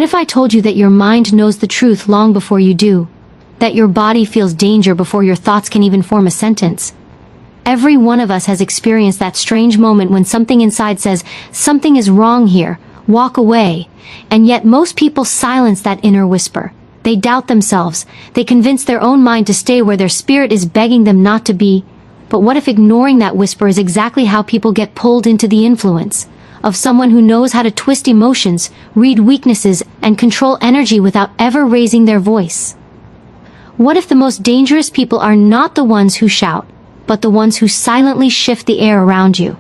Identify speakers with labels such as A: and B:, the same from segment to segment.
A: What if I told you that your mind knows the truth long before you do? That your body feels danger before your thoughts can even form a sentence? Every one of us has experienced that strange moment when something inside says, something is wrong here, walk away. And yet most people silence that inner whisper. They doubt themselves. They convince their own mind to stay where their spirit is begging them not to be. But what if ignoring that whisper is exactly how people get pulled into the influence of someone who knows how to twist emotions, read weaknesses, and control energy without ever raising their voice? What if the most dangerous people are not the ones who shout, but the ones who silently shift the air around you?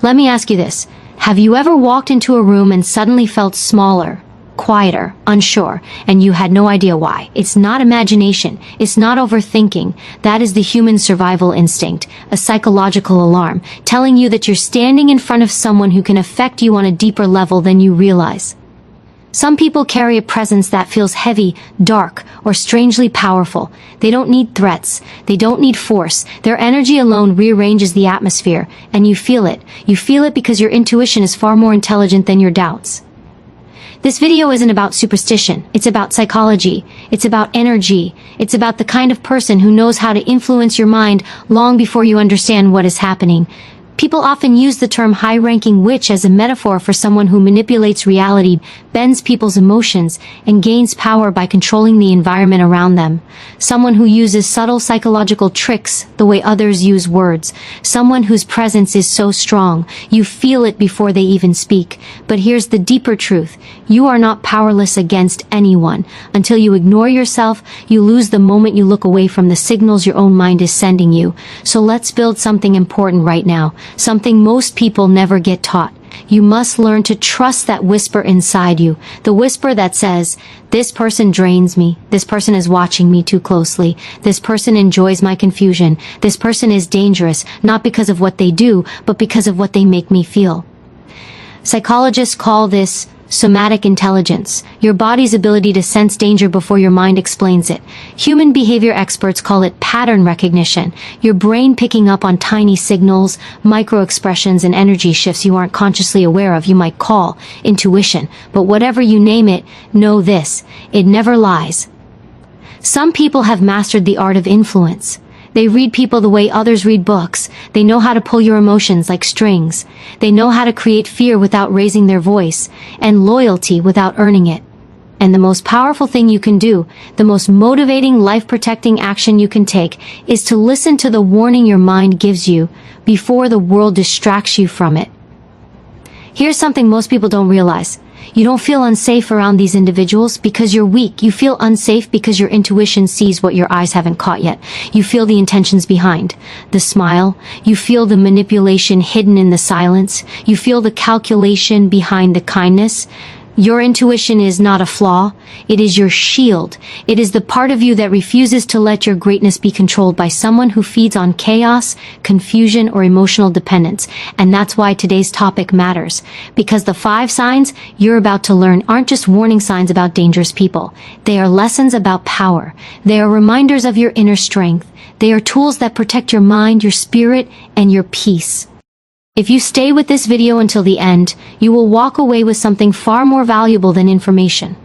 A: Let me ask you this. Have you ever walked into a room and suddenly felt smaller, quieter, unsure, and you had no idea why? It's not imagination. It's not overthinking. That is the human survival instinct, a psychological alarm, telling you that you're standing in front of someone who can affect you on a deeper level than you realize. Some people carry a presence that feels heavy, dark, or strangely powerful. They don't need threats. They don't need force. Their energy alone rearranges the atmosphere, and you feel it. You feel it because your intuition is far more intelligent than your doubts. This video isn't about superstition. It's about psychology. It's about energy. It's about the kind of person who knows how to influence your mind long before you understand what is happening. People often use the term high-ranking witch as a metaphor for someone who manipulates reality, bends people's emotions, and gains power by controlling the environment around them. Someone who uses subtle psychological tricks the way others use words. Someone whose presence is so strong, you feel it before they even speak. But here's the deeper truth. You are not powerless against anyone. Until you ignore yourself, you lose the moment you look away from the signals your own mind is sending you. So let's build something important right now. Something most people never get taught. You must learn to trust that whisper inside you. The whisper that says, this person drains me. This person is watching me too closely. This person enjoys my confusion. This person is dangerous, not because of what they do, but because of what they make me feel. Psychologists call this somatic intelligence, your body's ability to sense danger before your mind explains it. Human behavior experts call it pattern recognition, your brain picking up on tiny signals, micro-expressions, and energy shifts you aren't consciously aware of. You might call intuition, but whatever you name it, know this, it never lies. Some people have mastered the art of influence. They read people the way others read books. They know how to pull your emotions like strings. They know how to create fear without raising their voice, and loyalty without earning it. And the most powerful thing you can do, the most motivating, life-protecting action you can take, is to listen to the warning your mind gives you before the world distracts you from it. Here's something most people don't realize. You don't feel unsafe around these individuals because you're weak. You feel unsafe because your intuition sees what your eyes haven't caught yet. You feel the intentions behind the smile. You feel the manipulation hidden in the silence. You feel the calculation behind the kindness. Your intuition is not a flaw. It is your shield. It is the part of you that refuses to let your greatness be controlled by someone who feeds on chaos, confusion, or emotional dependence. And that's why today's topic matters. Because the 5 signs you're about to learn aren't just warning signs about dangerous people. They are lessons about power. They are reminders of your inner strength. They are tools that protect your mind, your spirit, and your peace. If you stay with this video until the end, you will walk away with something far more valuable than information.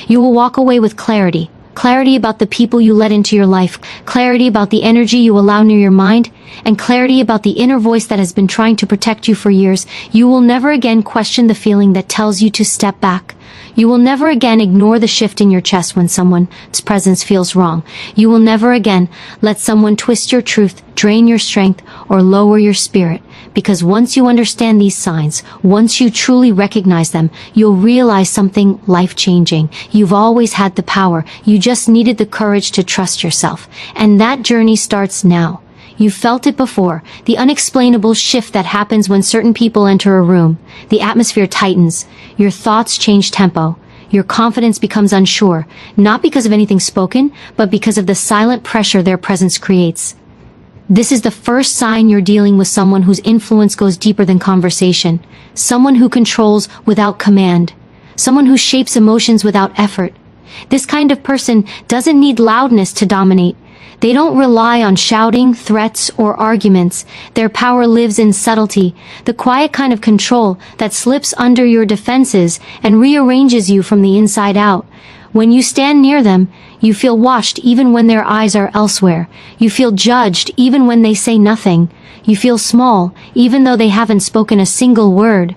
A: You will walk away with clarity. Clarity about the people you let into your life, clarity about the energy you allow near your mind, and clarity about the inner voice that has been trying to protect you for years. You will never again question the feeling that tells you to step back. You will never again ignore the shift in your chest when someone's presence feels wrong. You will never again let someone twist your truth, drain your strength, or lower your spirit. Because once you understand these signs, once you truly recognize them, you'll realize something life-changing. You've always had the power. You just needed the courage to trust yourself. And that journey starts now. You've felt it before, the unexplainable shift that happens when certain people enter a room. The atmosphere tightens, your thoughts change tempo, your confidence becomes unsure, not because of anything spoken, but because of the silent pressure their presence creates. This is the first sign you're dealing with someone whose influence goes deeper than conversation, someone who controls without command, someone who shapes emotions without effort. This kind of person doesn't need loudness to dominate. They don't rely on shouting, threats, or arguments. Their power lives in subtlety, the quiet kind of control that slips under your defenses and rearranges you from the inside out. When you stand near them, you feel watched even when their eyes are elsewhere. You feel judged even when they say nothing. You feel small even though they haven't spoken a single word.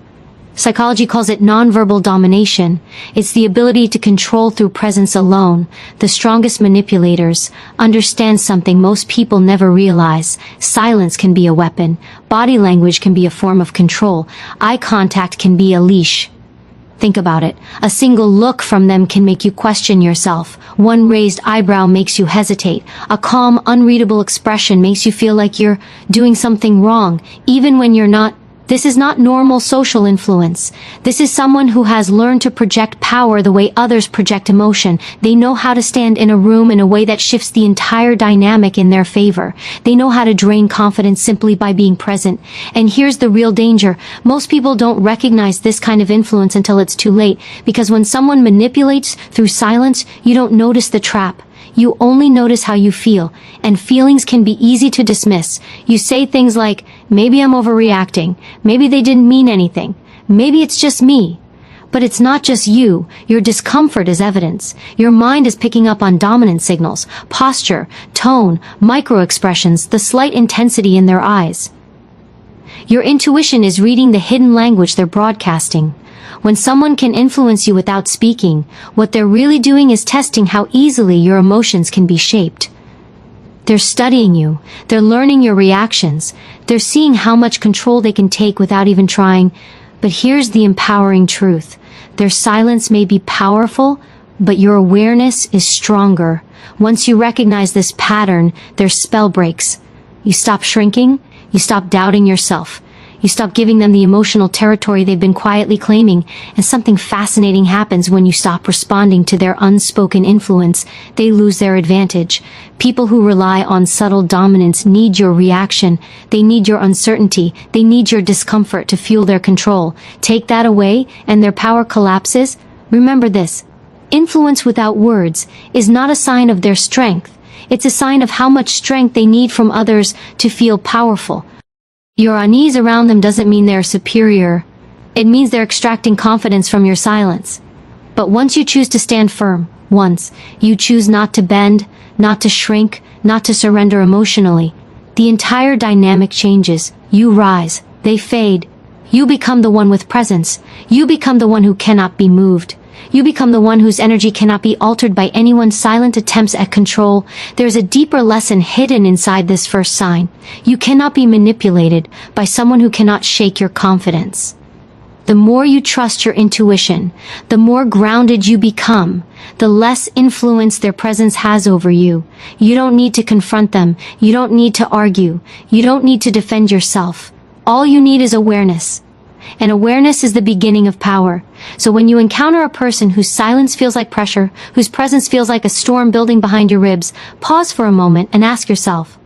A: Psychology calls it nonverbal domination. It's the ability to control through presence alone. The strongest manipulators understand something most people never realize. Silence can be a weapon. Body language can be a form of control. Eye contact can be a leash. Think about it. A single look from them can make you question yourself. One raised eyebrow makes you hesitate. A calm, unreadable expression makes you feel like you're doing something wrong, even when you're not. This is not normal social influence. This is someone who has learned to project power the way others project emotion. They know how to stand in a room in a way that shifts the entire dynamic in their favor. They know how to drain confidence simply by being present. And here's the real danger. Most people don't recognize this kind of influence until it's too late, because when someone manipulates through silence, you don't notice the trap. You only notice how you feel, and feelings can be easy to dismiss. You say things like, maybe I'm overreacting, maybe they didn't mean anything, maybe it's just me. But it's not just you. Your discomfort is evidence. Your mind is picking up on dominant signals, posture, tone, micro-expressions, the slight intensity in their eyes. Your intuition is reading the hidden language they're broadcasting. When someone can influence you without speaking, what they're really doing is testing how easily your emotions can be shaped. They're studying you. They're learning your reactions. They're seeing how much control they can take without even trying. But here's the empowering truth. Their silence may be powerful, but your awareness is stronger. Once you recognize this pattern, their spell breaks. You stop shrinking. You stop doubting yourself. You stop giving them the emotional territory they've been quietly claiming, and something fascinating happens when you stop responding to their unspoken influence. They lose their advantage. People who rely on subtle dominance need your reaction. They need your uncertainty. They need your discomfort to fuel their control. Take that away, and their power collapses. Remember this. Influence without words is not a sign of their strength. It's a sign of how much strength they need from others to feel powerful. Your unease around them doesn't mean they're superior. It means they're extracting confidence from your silence. But once you choose to stand firm, once you choose not to bend, not to shrink, not to surrender emotionally, the entire dynamic changes. You rise, they fade. You become the one with presence. You become the one who cannot be moved. You become the one whose energy cannot be altered by anyone's silent attempts at control. There's a deeper lesson hidden inside this first sign. You cannot be manipulated by someone who cannot shake your confidence. The more you trust your intuition, the more grounded you become, the less influence their presence has over you. You don't need to confront them. You don't need to argue. You don't need to defend yourself. All you need is awareness. And awareness is the beginning of power. So when you encounter a person whose silence feels like pressure, whose presence feels like a storm building behind your ribs, pause for a moment and ask yourself,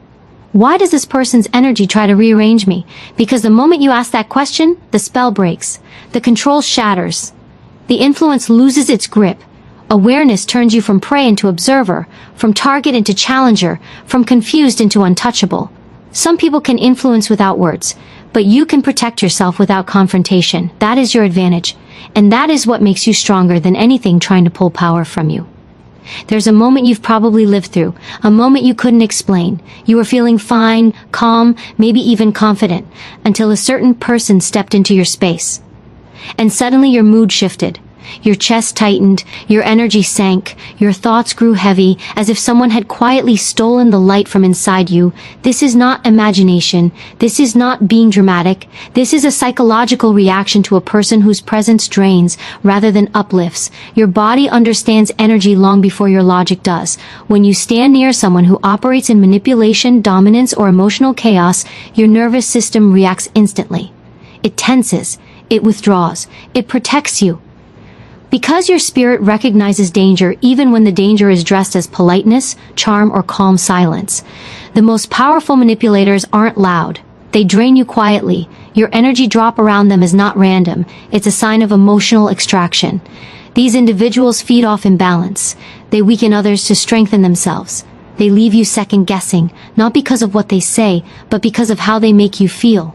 A: why does this person's energy try to rearrange me? Because the moment you ask that question, the spell breaks. The control shatters. The influence loses its grip. Awareness turns you from prey into observer, from target into challenger, from confused into untouchable. Some people can influence without words, but you can protect yourself without confrontation. That is your advantage, and that is what makes you stronger than anything trying to pull power from you. There's a moment you've probably lived through, a moment you couldn't explain. You were feeling fine, calm, maybe even confident, until a certain person stepped into your space. And suddenly your mood shifted. Your chest tightened, your energy sank, your thoughts grew heavy, as if someone had quietly stolen the light from inside you. This is not imagination. This is not being dramatic. This is a psychological reaction to a person whose presence drains rather than uplifts. Your body understands energy long before your logic does. When you stand near someone who operates in manipulation, dominance, or emotional chaos, your nervous system reacts instantly. It tenses. It withdraws. It protects you. Because your spirit recognizes danger even when the danger is dressed as politeness, charm, or calm silence. The most powerful manipulators aren't loud. They drain you quietly. Your energy drop around them is not random. It's a sign of emotional extraction. These individuals feed off imbalance. They weaken others to strengthen themselves. They leave you second guessing, not because of what they say, but because of how they make you feel.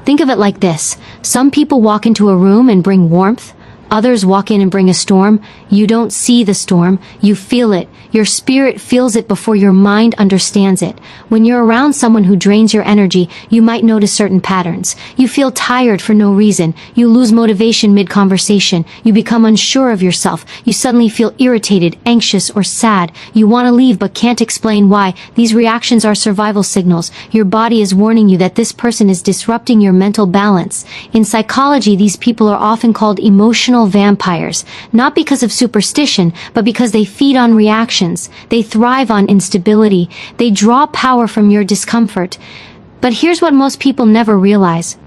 A: Think of it like this. Some people walk into a room and bring warmth. Others walk in and bring a storm. You don't see the storm, you feel it. Your spirit feels it before your mind understands it. When you're around someone who drains your energy, you might notice certain patterns. You feel tired for no reason. You lose motivation mid-conversation. You become unsure of yourself. You suddenly feel irritated, anxious, or sad. You want to leave but can't explain why. These reactions are survival signals. Your body is warning you that this person is disrupting your mental balance. In psychology, these people are often called emotional vampires, not because of superstition, but because they feed on reactions. They thrive on instability. They draw power from your discomfort. But here's what most people never realize.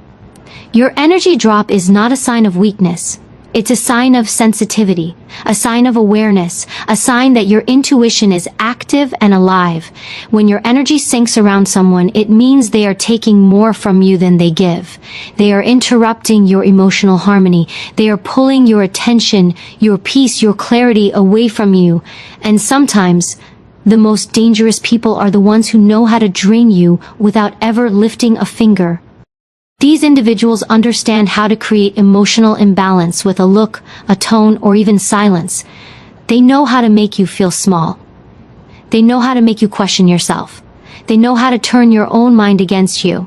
A: Your energy drop is not a sign of weakness. It's a sign of sensitivity, a sign of awareness, a sign that your intuition is active and alive. When your energy sinks around someone, it means they are taking more from you than they give. They are interrupting your emotional harmony. They are pulling your attention, your peace, your clarity away from you. And sometimes, the most dangerous people are the ones who know how to drain you without ever lifting a finger. These individuals understand how to create emotional imbalance with a look, a tone, or even silence. They know how to make you feel small. They know how to make you question yourself. They know how to turn your own mind against you.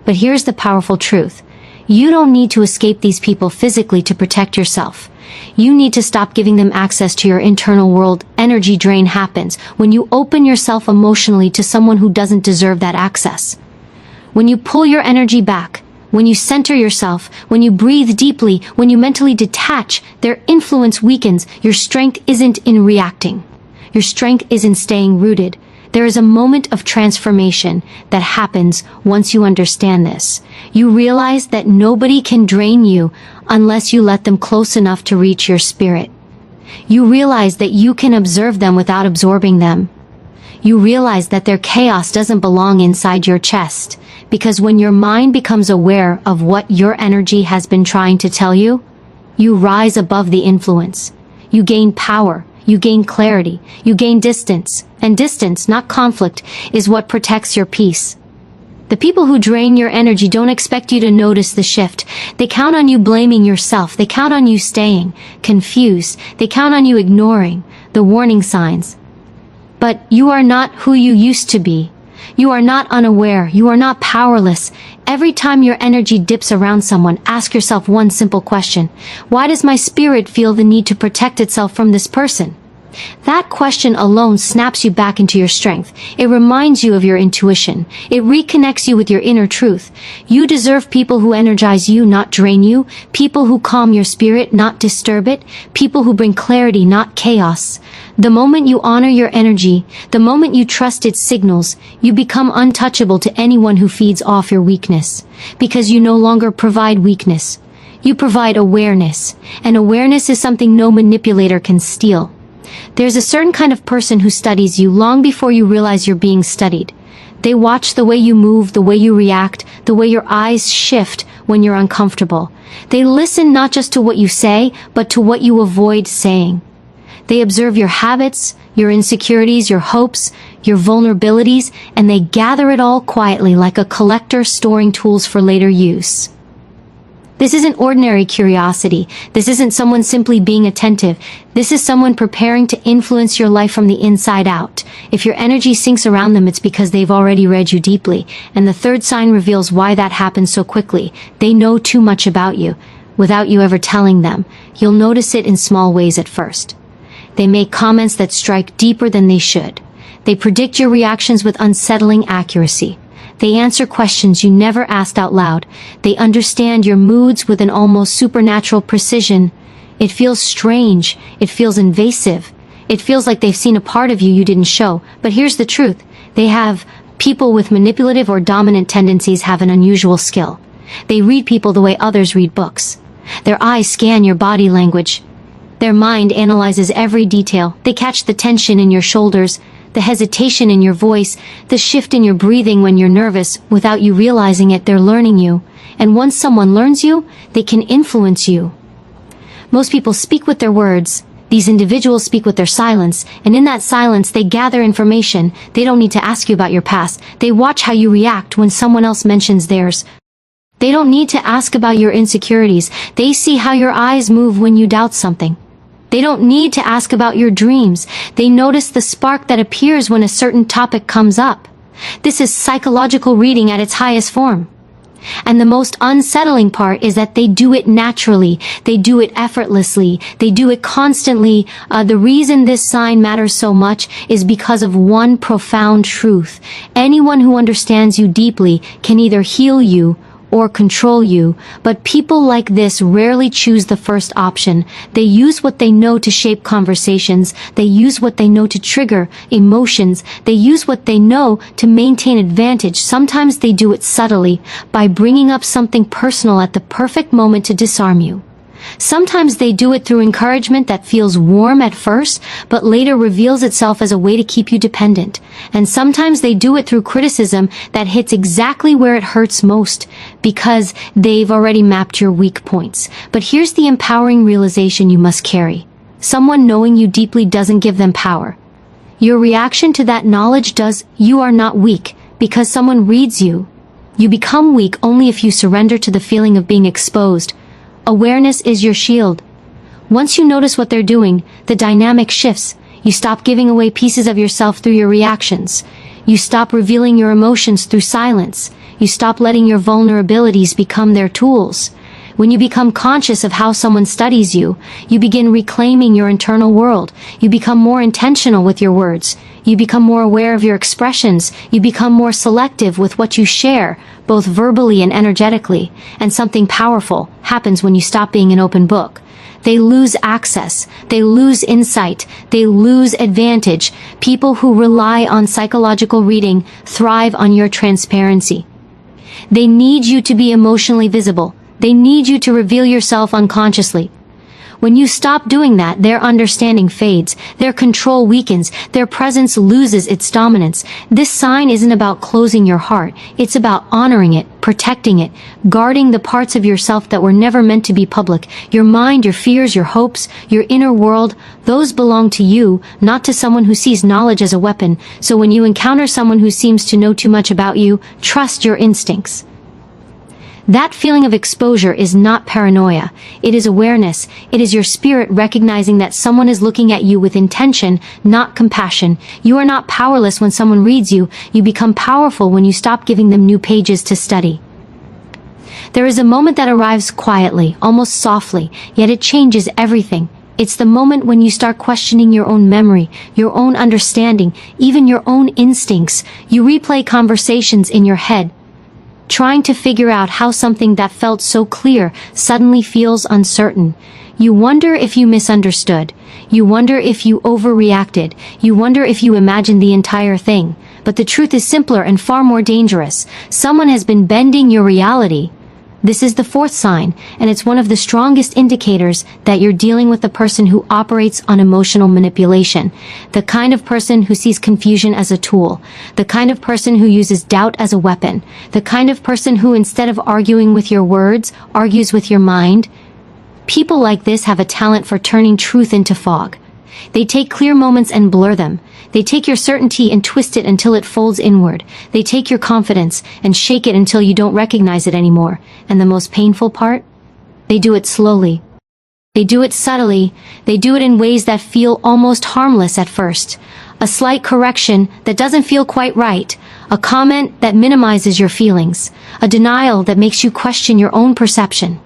A: But here's the powerful truth. You don't need to escape these people physically to protect yourself. You need to stop giving them access to your internal world. Energy drain happens when you open yourself emotionally to someone who doesn't deserve that access. When you pull your energy back, when you center yourself, when you breathe deeply, when you mentally detach, their influence weakens. Your strength isn't in reacting. Your strength is in staying rooted. There is a moment of transformation that happens once you understand this. You realize that nobody can drain you unless you let them close enough to reach your spirit. You realize that you can observe them without absorbing them. You realize that their chaos doesn't belong inside your chest, because when your mind becomes aware of what your energy has been trying to tell you, you rise above the influence. You gain power, you gain clarity, you gain distance, and distance, not conflict, is what protects your peace. The people who drain your energy don't expect you to notice the shift. They count on you blaming yourself. They count on you staying confused. They count on you ignoring the warning signs. But you are not who you used to be. You are not unaware. You are not powerless. Every time your energy dips around someone, ask yourself one simple question. Why does my spirit feel the need to protect itself from this person? That question alone snaps you back into your strength. It reminds you of your intuition. It reconnects you with your inner truth. You deserve people who energize you, not drain you. People who calm your spirit, not disturb it. People who bring clarity, not chaos. The moment you honor your energy, the moment you trust its signals, you become untouchable to anyone who feeds off your weakness. Because you no longer provide weakness. You provide awareness. And awareness is something no manipulator can steal. There's a certain kind of person who studies you long before you realize you're being studied. They watch the way you move, the way you react, the way your eyes shift when you're uncomfortable. They listen not just to what you say, but to what you avoid saying. They observe your habits, your insecurities, your hopes, your vulnerabilities, and they gather it all quietly like a collector storing tools for later use. This isn't ordinary curiosity. This isn't someone simply being attentive. This is someone preparing to influence your life from the inside out. If your energy sinks around them, it's because they've already read you deeply. And the third sign reveals why that happens so quickly. They know too much about you, without you ever telling them. You'll notice it in small ways at first. They make comments that strike deeper than they should. They predict your reactions with unsettling accuracy. They answer questions you never asked out loud. They understand your moods with an almost supernatural precision. It feels strange. It feels invasive. It feels like they've seen a part of you you didn't show. But here's the truth. People with manipulative or dominant tendencies have an unusual skill. They read people the way others read books. Their eyes scan your body language. Their mind analyzes every detail. They catch the tension in your shoulders, the hesitation in your voice, the shift in your breathing when you're nervous. Without you realizing it, they're learning you. And once someone learns you, they can influence you. Most people speak with their words. These individuals speak with their silence, and in that silence they gather information. They don't need to ask you about your past. They watch how you react when someone else mentions theirs. They don't need to ask about your insecurities. They see how your eyes move when you doubt something. They don't need to ask about your dreams. They notice the spark that appears when a certain topic comes up. This is psychological reading at its highest form. And the most unsettling part is that they do it naturally. They do it effortlessly. They do it constantly. The reason this sign matters so much is because of one profound truth. Anyone who understands you deeply can either heal you or control you, but people like this rarely choose the first option. They use what they know to shape conversations. They use what they know to trigger emotions. They use what they know to maintain advantage. Sometimes they do it subtly, by bringing up something personal at the perfect moment to disarm you. Sometimes they do it through encouragement that feels warm at first, but later reveals itself as a way to keep you dependent. And sometimes they do it through criticism that hits exactly where it hurts most, because they've already mapped your weak points. But here's the empowering realization you must carry. Someone knowing you deeply doesn't give them power. Your reaction to that knowledge does. You are not weak because someone reads you. You become weak only if you surrender to the feeling of being exposed. Awareness is your shield. Once you notice what they're doing, the dynamic shifts. You stop giving away pieces of yourself through your reactions. You stop revealing your emotions through silence. You stop letting your vulnerabilities become their tools. When you become conscious of how someone studies you, you begin reclaiming your internal world. You become more intentional with your words. You become more aware of your expressions. You become more selective with what you share, both verbally and energetically. And something powerful happens when you stop being an open book. They lose access. They lose insight. They lose advantage. People who rely on psychological reading thrive on your transparency. They need you to be emotionally visible. They need you to reveal yourself unconsciously. When you stop doing that, their understanding fades, their control weakens, their presence loses its dominance. This sign isn't about closing your heart, it's about honoring it, protecting it, guarding the parts of yourself that were never meant to be public. Your mind, your fears, your hopes, your inner world, those belong to you, not to someone who sees knowledge as a weapon. So when you encounter someone who seems to know too much about you, trust your instincts. That feeling of exposure is not paranoia. It is awareness. It is your spirit recognizing that someone is looking at you with intention, not compassion. You are not powerless when someone reads you. You become powerful when you stop giving them new pages to study. There is a moment that arrives quietly, almost softly, yet it changes everything. It's the moment when you start questioning your own memory, your own understanding, even your own instincts. You replay conversations in your head, trying to figure out how something that felt so clear suddenly feels uncertain. You wonder if you misunderstood. You wonder if you overreacted. You wonder if you imagined the entire thing. But the truth is simpler and far more dangerous. Someone has been bending your reality. This is the fourth sign, and it's one of the strongest indicators that you're dealing with a person who operates on emotional manipulation, the kind of person who sees confusion as a tool, the kind of person who uses doubt as a weapon, the kind of person who, instead of arguing with your words, argues with your mind. People like this have a talent for turning truth into fog. They take clear moments and blur them. They take your certainty and twist it until it folds inward. They take your confidence and shake it until you don't recognize it anymore. And the most painful part? They do it slowly. They do it subtly. They do it in ways that feel almost harmless at first. A slight correction that doesn't feel quite right. A comment that minimizes your feelings. A denial that makes you question your own perception.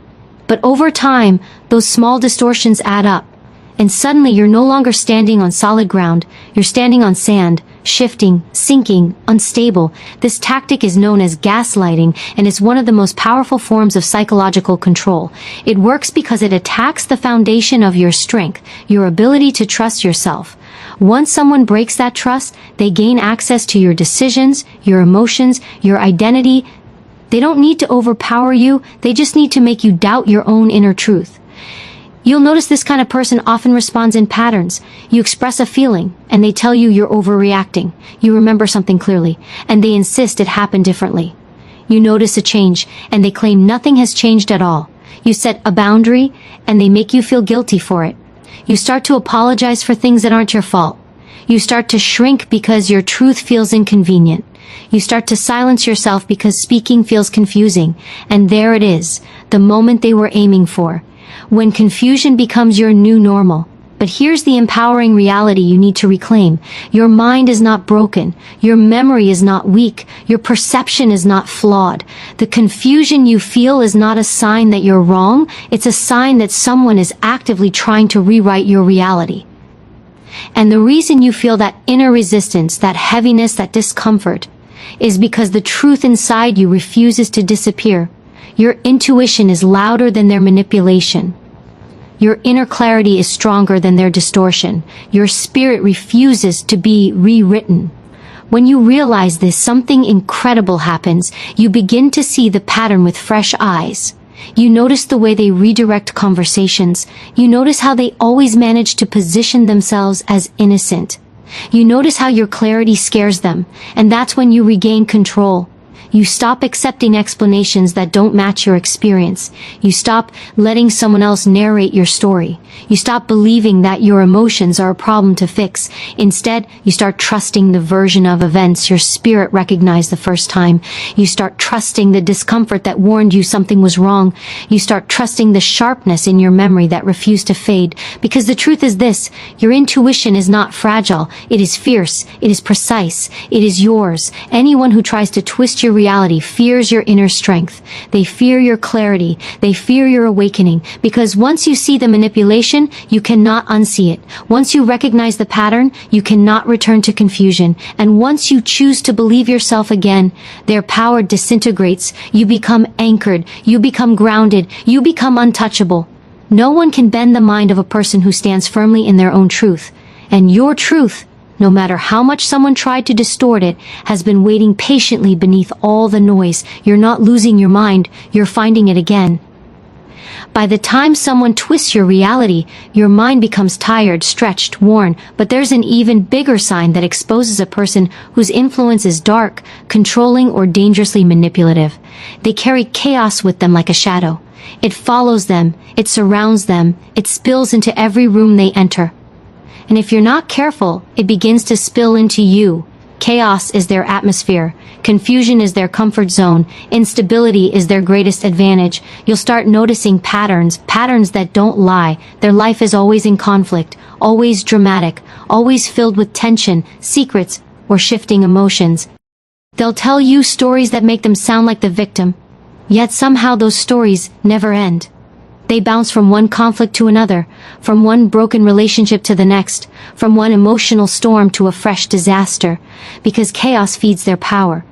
A: But over time, those small distortions add up. And suddenly you're no longer standing on solid ground, you're standing on sand, shifting, sinking, unstable. This tactic is known as gaslighting, and is one of the most powerful forms of psychological control. It works because it attacks the foundation of your strength, your ability to trust yourself. Once someone breaks that trust, they gain access to your decisions, your emotions, your identity. They don't need to overpower you, they just need to make you doubt your own inner truth. You'll notice this kind of person often responds in patterns. You express a feeling, and they tell you you're overreacting. You remember something clearly, and they insist it happened differently. You notice a change, and they claim nothing has changed at all. You set a boundary, and they make you feel guilty for it. You start to apologize for things that aren't your fault. You start to shrink because your truth feels inconvenient. You start to silence yourself because speaking feels confusing. And there it is, the moment they were aiming for. When confusion becomes your new normal. But here's the empowering reality you need to reclaim. Your mind is not broken. Your memory is not weak. Your perception is not flawed. The confusion you feel is not a sign that you're wrong. It's a sign that someone is actively trying to rewrite your reality. And the reason you feel that inner resistance, that heaviness, that discomfort, is because the truth inside you refuses to disappear. Your intuition is louder than their manipulation. Your inner clarity is stronger than their distortion. Your spirit refuses to be rewritten. When you realize this, something incredible happens. You begin to see the pattern with fresh eyes. You notice the way they redirect conversations. You notice how they always manage to position themselves as innocent. You notice how your clarity scares them, and that's when you regain control. You stop accepting explanations that don't match your experience. You stop letting someone else narrate your story. You stop believing that your emotions are a problem to fix. Instead, you start trusting the version of events your spirit recognized the first time. You start trusting the discomfort that warned you something was wrong. You start trusting the sharpness in your memory that refused to fade. Because the truth is this, your intuition is not fragile. It is fierce. It is precise. It is yours. Anyone who tries to twist your reality fears your inner strength. They fear your clarity. They fear your awakening. Because once you see the manipulation, you cannot unsee it. Once you recognize the pattern, you cannot return to confusion. And once you choose to believe yourself again, their power disintegrates. You become anchored. You become grounded. You become untouchable. No one can bend the mind of a person who stands firmly in their own truth. And your truth, no matter how much someone tried to distort it, has been waiting patiently beneath all the noise. You're not losing your mind, you're finding it again. By the time someone twists your reality, your mind becomes tired, stretched, worn, but there's an even bigger sign that exposes a person whose influence is dark, controlling, or dangerously manipulative. They carry chaos with them like a shadow. It follows them, it surrounds them, it spills into every room they enter. And if you're not careful, it begins to spill into you. Chaos is their atmosphere. Confusion is their comfort zone. Instability is their greatest advantage. You'll start noticing patterns that don't lie. Their life is always in conflict, always dramatic, always filled with tension, secrets, or shifting emotions. They'll tell you stories that make them sound like the victim, yet somehow those stories never end. They bounce from one conflict to another, from one broken relationship to the next, from one emotional storm to a fresh disaster, because chaos feeds their power.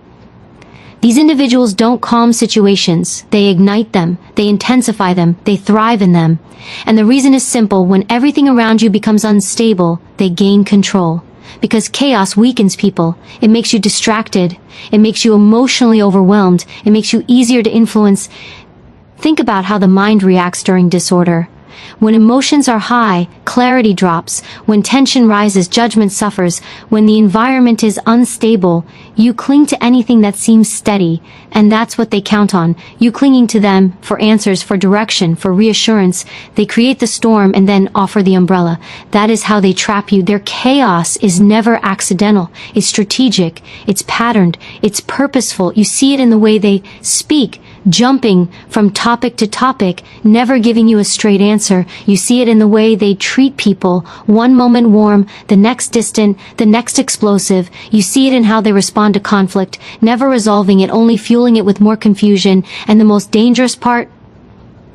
A: These individuals don't calm situations, they ignite them, they intensify them, they thrive in them. And the reason is simple: when everything around you becomes unstable, they gain control. Because chaos weakens people. It makes you distracted, it makes you emotionally overwhelmed, it makes you easier to influence. Think about how the mind reacts during disorder. When emotions are high, clarity drops. When tension rises, judgment suffers. When the environment is unstable, you cling to anything that seems steady, and that's what they count on. You clinging to them for answers, for direction, for reassurance. They create the storm and then offer the umbrella. That is how they trap you. Their chaos is never accidental. It's strategic. It's patterned. It's purposeful. You see it in the way they speak, jumping from topic to topic, never giving you a straight answer. You see it in the way they treat people, one moment warm, the next distant, the next explosive. You see it in how they respond to conflict, never resolving it, only fueling it with more confusion. And the most dangerous part?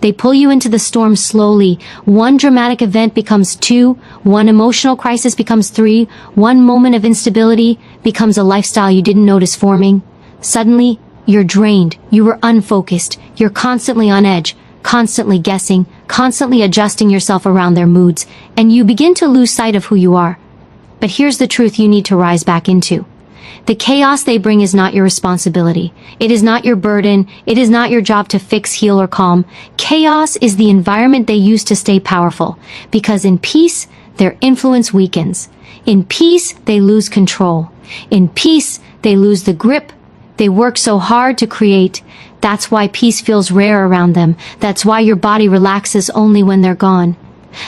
A: They pull you into the storm slowly. One dramatic event becomes two, one emotional crisis becomes three, one moment of instability becomes a lifestyle you didn't notice forming. Suddenly, you're drained, you were unfocused, you're constantly on edge, constantly guessing, constantly adjusting yourself around their moods, and you begin to lose sight of who you are. But here's the truth you need to rise back into. The chaos they bring is not your responsibility. It is not your burden. It is not your job to fix, heal, or calm. Chaos is the environment they use to stay powerful, because in peace, their influence weakens. In peace, they lose control. In peace, they lose the grip they work so hard to create. That's why peace feels rare around them. That's why your body relaxes only when they're gone.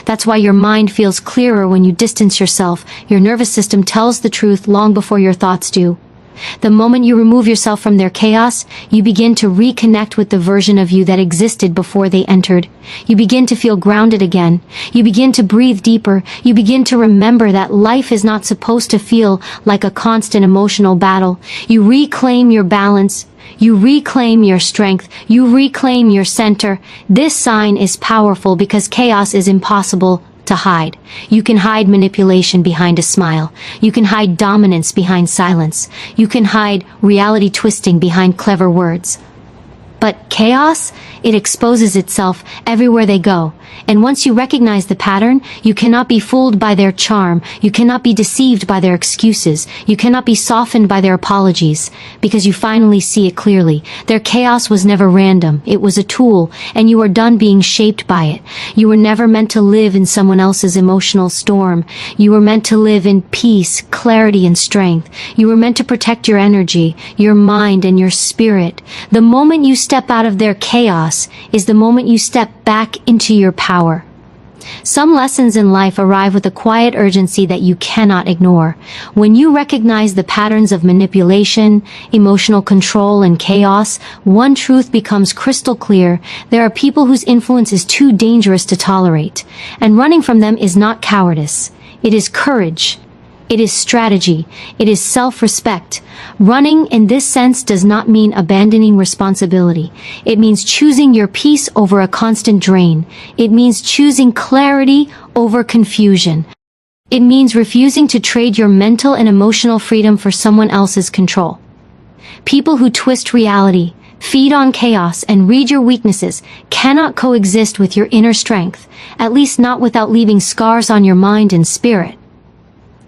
A: That's why your mind feels clearer when you distance yourself. Your nervous system tells the truth long before your thoughts do. The moment you remove yourself from their chaos, you begin to reconnect with the version of you that existed before they entered. You begin to feel grounded again. You begin to breathe deeper. You begin to remember that life is not supposed to feel like a constant emotional battle. You reclaim your balance. You reclaim your strength. You reclaim your center. This sign is powerful because chaos is impossible to hide. You can hide manipulation behind a smile. You can hide dominance behind silence. You can hide reality twisting behind clever words. But chaos, it exposes itself everywhere they go. And once you recognize the pattern, you cannot be fooled by their charm. You cannot be deceived by their excuses. You cannot be softened by their apologies, because you finally see it clearly. Their chaos was never random. It was a tool, and you are done being shaped by it. You were never meant to live in someone else's emotional storm. You were meant to live in peace, clarity, and strength. You were meant to protect your energy, your mind, and your spirit. The moment you step out of their chaos is the moment you step back into your power. Some lessons in life arrive with a quiet urgency that you cannot ignore. When you recognize the patterns of manipulation, emotional control, and chaos, one truth becomes crystal clear. There are people whose influence is too dangerous to tolerate, and running from them is not cowardice. It is courage. It is strategy. It is self-respect. Running in this sense does not mean abandoning responsibility. It means choosing your peace over a constant drain. It means choosing clarity over confusion. It means refusing to trade your mental and emotional freedom for someone else's control. People who twist reality, feed on chaos, and read your weaknesses cannot coexist with your inner strength, at least not without leaving scars on your mind and spirit.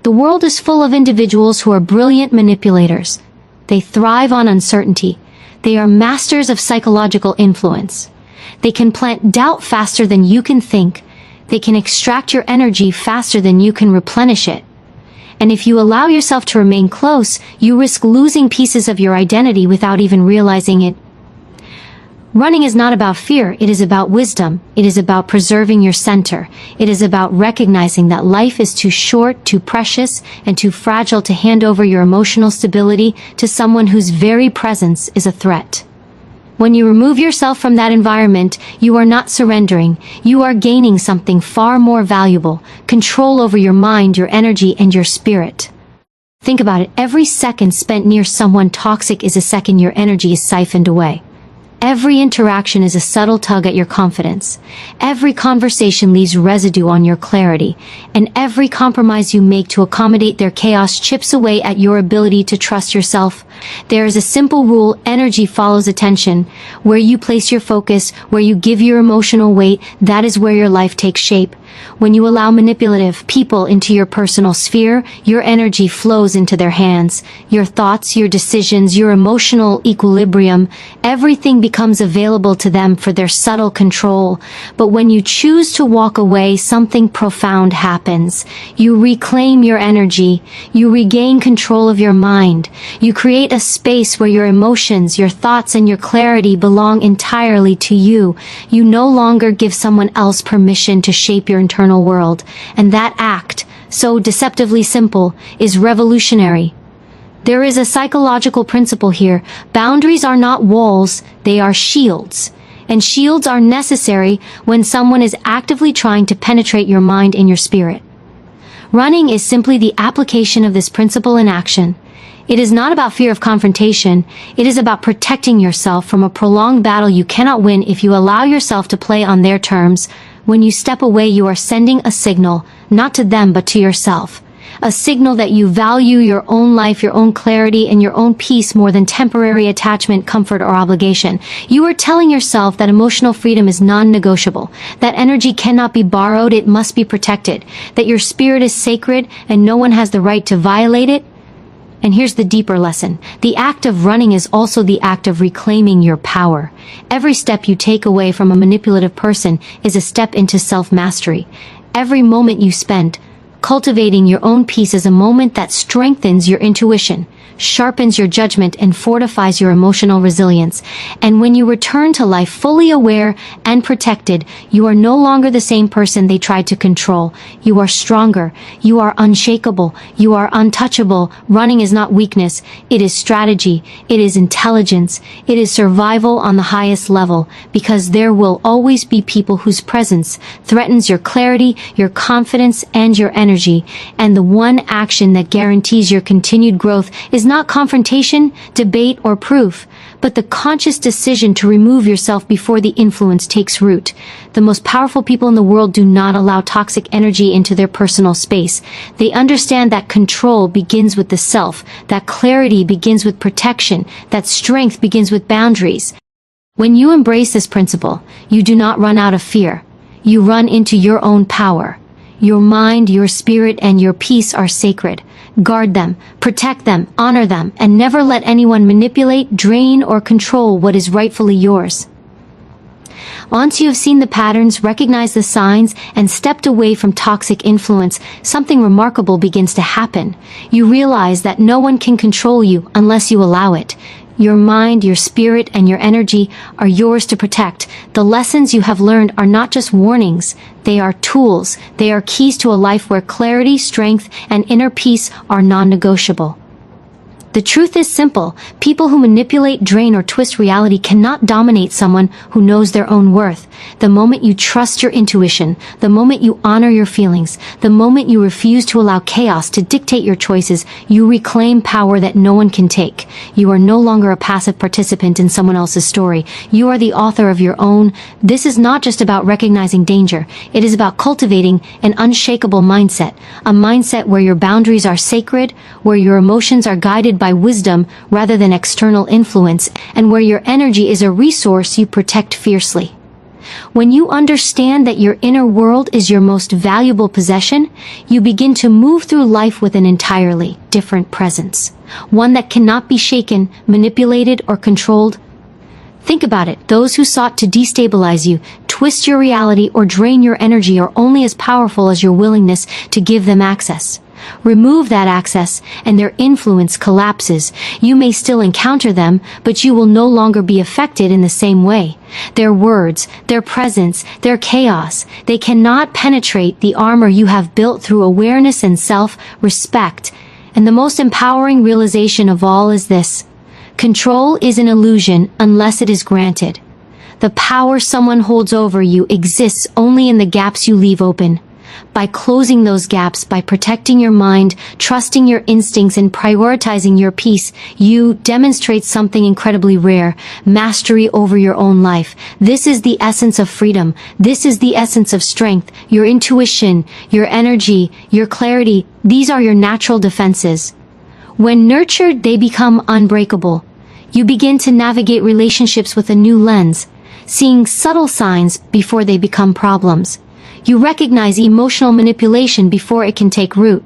A: The world is full of individuals who are brilliant manipulators. They thrive on uncertainty. They are masters of psychological influence. They can plant doubt faster than you can think. They can extract your energy faster than you can replenish it. And if you allow yourself to remain close, you risk losing pieces of your identity without even realizing it. Running is not about fear, it is about wisdom. It is about preserving your center. It is about recognizing that life is too short, too precious, and too fragile to hand over your emotional stability to someone whose very presence is a threat. When you remove yourself from that environment, you are not surrendering. You are gaining something far more valuable: control over your mind, your energy, and your spirit. Think about it. Every second spent near someone toxic is a second your energy is siphoned away. Every interaction is a subtle tug at your confidence. Every conversation leaves residue on your clarity, and every compromise you make to accommodate their chaos chips away at your ability to trust yourself. There is a simple rule: energy follows attention. Where you place your focus, where you give your emotional weight, that is where your life takes shape. When you allow manipulative people into your personal sphere, your energy flows into their hands. Your thoughts, your decisions, your emotional equilibrium, everything becomes available to them for their subtle control. But when you choose to walk away, something profound happens. You reclaim your energy. You regain control of your mind. You create a space where your emotions, your thoughts, and your clarity belong entirely to you. You no longer give someone else permission to shape your internal world, and that act, so deceptively simple, is revolutionary. There is a psychological principle here. Boundaries are not walls, they are shields. And shields are necessary when someone is actively trying to penetrate your mind and your spirit. Running is simply the application of this principle in action. It is not about fear of confrontation. It is about protecting yourself from a prolonged battle you cannot win if you allow yourself to play on their terms. When you step away, you are sending a signal, not to them but to yourself. A signal that you value your own life, your own clarity, and your own peace more than temporary attachment, comfort, or obligation. You are telling yourself that emotional freedom is non-negotiable, that energy cannot be borrowed, it must be protected, that your spirit is sacred and no one has the right to violate it. And here's the deeper lesson. The act of running is also the act of reclaiming your power. Every step you take away from a manipulative person is a step into self-mastery. Every moment you spend cultivating your own peace is a moment that strengthens your intuition, sharpens your judgment, and fortifies your emotional resilience. And when you return to life fully aware and protected, you are no longer the same person they tried to control. You are stronger. You are unshakable. You are untouchable. Running is not weakness. It is strategy. It is intelligence. It is survival on the highest level, because there will always be people whose presence threatens your clarity, your confidence, and your energy. And the one action that guarantees your continued growth is not confrontation, debate, or proof, but the conscious decision to remove yourself before the influence takes root. The most powerful people in the world do not allow toxic energy into their personal space. They understand that control begins with the self, that clarity begins with protection, that strength begins with boundaries. When you embrace this principle, you do not run out of fear. You run into your own power. Your mind, your spirit, and your peace are sacred. Guard them, protect them, honor them, and never let anyone manipulate, drain, or control what is rightfully yours. Once you have seen the patterns, recognized the signs, and stepped away from toxic influence, something remarkable begins to happen. You realize that no one can control you unless you allow it. Your mind, your spirit, and your energy are yours to protect. The lessons you have learned are not just warnings. They are tools. They are keys to a life where clarity, strength, and inner peace are non-negotiable. The truth is simple. People who manipulate, drain, or twist reality cannot dominate someone who knows their own worth. The moment you trust your intuition, the moment you honor your feelings, the moment you refuse to allow chaos to dictate your choices, you reclaim power that no one can take. You are no longer a passive participant in someone else's story. You are the author of your own. This is not just about recognizing danger. It is about cultivating an unshakable mindset, a mindset where your boundaries are sacred, where your emotions are guided by wisdom rather than external influence, and where your energy is a resource you protect fiercely. When you understand that your inner world is your most valuable possession, you begin to move through life with an entirely different presence, one that cannot be shaken, manipulated, or controlled. Think about it. Those who sought to destabilize you, twist your reality, or drain your energy are only as powerful as your willingness to give them access. Remove that access, and their influence collapses. You may still encounter them, but you will no longer be affected in the same way. Their words, their presence, their chaos, they cannot penetrate the armor you have built through awareness and self-respect. And the most empowering realization of all is this: control is an illusion unless it is granted. The power someone holds over you exists only in the gaps you leave open. By closing those gaps, by protecting your mind, trusting your instincts, and prioritizing your peace, you demonstrate something incredibly rare: mastery over your own life. This is the essence of freedom. This is the essence of strength. Your intuition, your energy, your clarity, these are your natural defenses. When nurtured, they become unbreakable. You begin to navigate relationships with a new lens, seeing subtle signs before they become problems. You recognize emotional manipulation before it can take root.